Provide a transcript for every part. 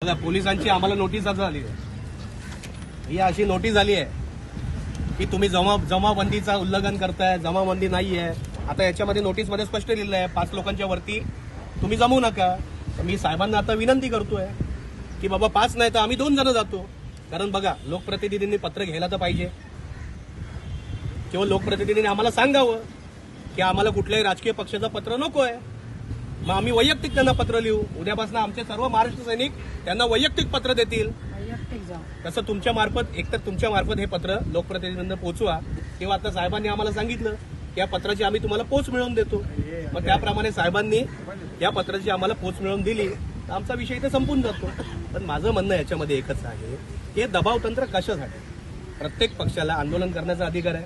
बघा पोलिसांची आम्हाला नोटीस झाली आहे, ही अशी नोटीस झाली आहे की तुम्ही जमाबंदीचा उल्लंघन करताय, जमाबंदी नाही आहे. आता याच्यामध्ये नोटीसमध्ये स्पष्ट लिहिलं आहे 5 लोकांच्या वरती तुम्ही जमू नका. तर मी साहेबांना आता विनंती करतोय की बाबा 5 नाही तर आम्ही 2 जण जातो. कारण बघा लोकप्रतिनिधींनी पत्र घ्यायला तर पाहिजे किंवा लोकप्रतिनिधींनी आम्हाला सांगावं की आम्हाला कुठल्याही राजकीय पक्षाचं पत्र नको आहे. मग आम्ही वैयक्तिक त्यांना पत्र लिहू. उद्यापासून आमचे सर्व महाराष्ट्र सैनिक त्यांना वैयक्तिक पत्र देतील. तसं तुमच्या मार्फत एकतर तुमच्या मार्फत हे पत्र लोकप्रतिनिधींना पोहोचवा किंवा आता साहेबांनी आम्हाला सांगितलं की या पत्राची आम्ही तुम्हाला पोच मिळवून देतो. मग त्याप्रमाणे साहेबांनी या पत्राची आम्हाला पोच मिळवून दिली तर आमचा विषय इथे संपून जातो. पण माझं म्हणणं याच्यामध्ये एकच आहे की हे दबाव तंत्र कशासाठी. प्रत्येक पक्षाला आंदोलन करण्याचा अधिकार आहे.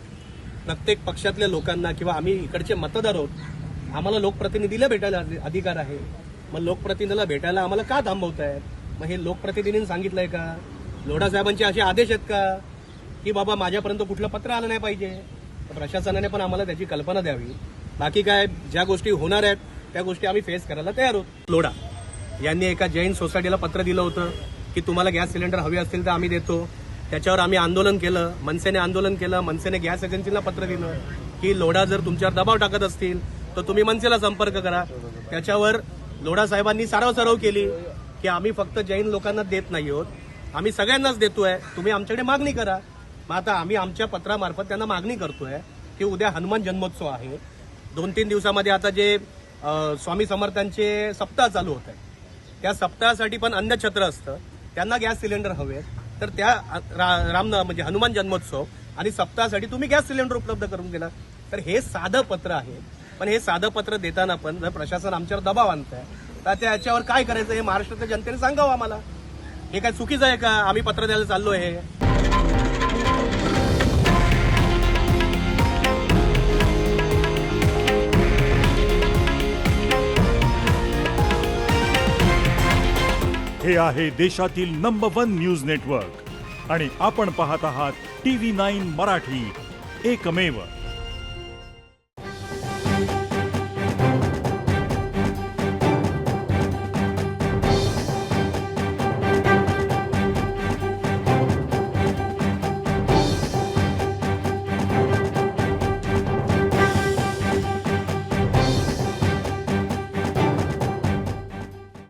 प्रत्येक पक्षातल्या लोकांना किंवा आम्ही इकडचे मतदार आहोत, आम्हाला लोकप्रतिनिधीला भेटायला अधिकार आहे. मग लोकप्रतिनिधीला भेटायला आम्हाला का थांबवतायत. मग हे लोकप्रतिनिधींनी सांगितलंय का, लोढा साहेबांचे असे आदेश आहेत का की बाबा माझ्यापर्यंत कुठलं पत्र आलं नाही पाहिजे. तर प्रशासनाने पण आम्हाला त्याची कल्पना द्यावी. बाकी काय ज्या गोष्टी होणार आहेत त्या गोष्टी आम्ही फेस करायला तयार आहोत. लोढा यांनी एका जैन सोसायटीला पत्र दिलं होतं की तुम्हाला गॅस सिलेंडर हवे असतील तर आम्ही देतो. त्याच्यावर आम्ही आंदोलन केलं, मनसेने आंदोलन केलं. मनसेने गॅस एजन्सीला पत्र दिलं की लोढा जर तुमच्यावर दबाव टाकत असतील तर तुम्ही मनसेला संपर्क करा. त्याच्यावर लोढा साहेबांनी सारव केली की आम्ही फक्त जैन लोकांना देत नाही आहोत, आम्ही सगळ्यांनाच देतोय, तुम्ही आमच्याकडे मागणी करा. मग आता आम्ही आमच्या पत्रामार्फत त्यांना मागणी करतोय की उद्या हनुमान जन्मोत्सव आहे. 2-3 दिवसामध्ये आता जे स्वामी समर्थांचे सप्ताह चालू होत आहे त्या सप्ताहासाठी पण अन्नछत्र असतं. त्यांना गॅस सिलेंडर हवेत. तर त्या म्हणजे हनुमान जन्मोत्सव आणि सप्ताहासाठी तुम्ही गॅस सिलेंडर उपलब्ध करून दिला. तर हे साधं पत्र आहे. पण हे साधं पत्र देताना पण जर प्रशासन आमच्यावर दबाव आणत आहे तर त्याच्यावर काय करायचं हे महाराष्ट्राच्या जनतेने सांगावं आम्हाला. हे काय चुकीचं आहे का आम्ही पत्र द्यायला चाललोय. हे आहे देशातील नंबर 1 न्यूज नेटवर्क आणि आपण पाहत आहात TV9 मराठी, एकमेव.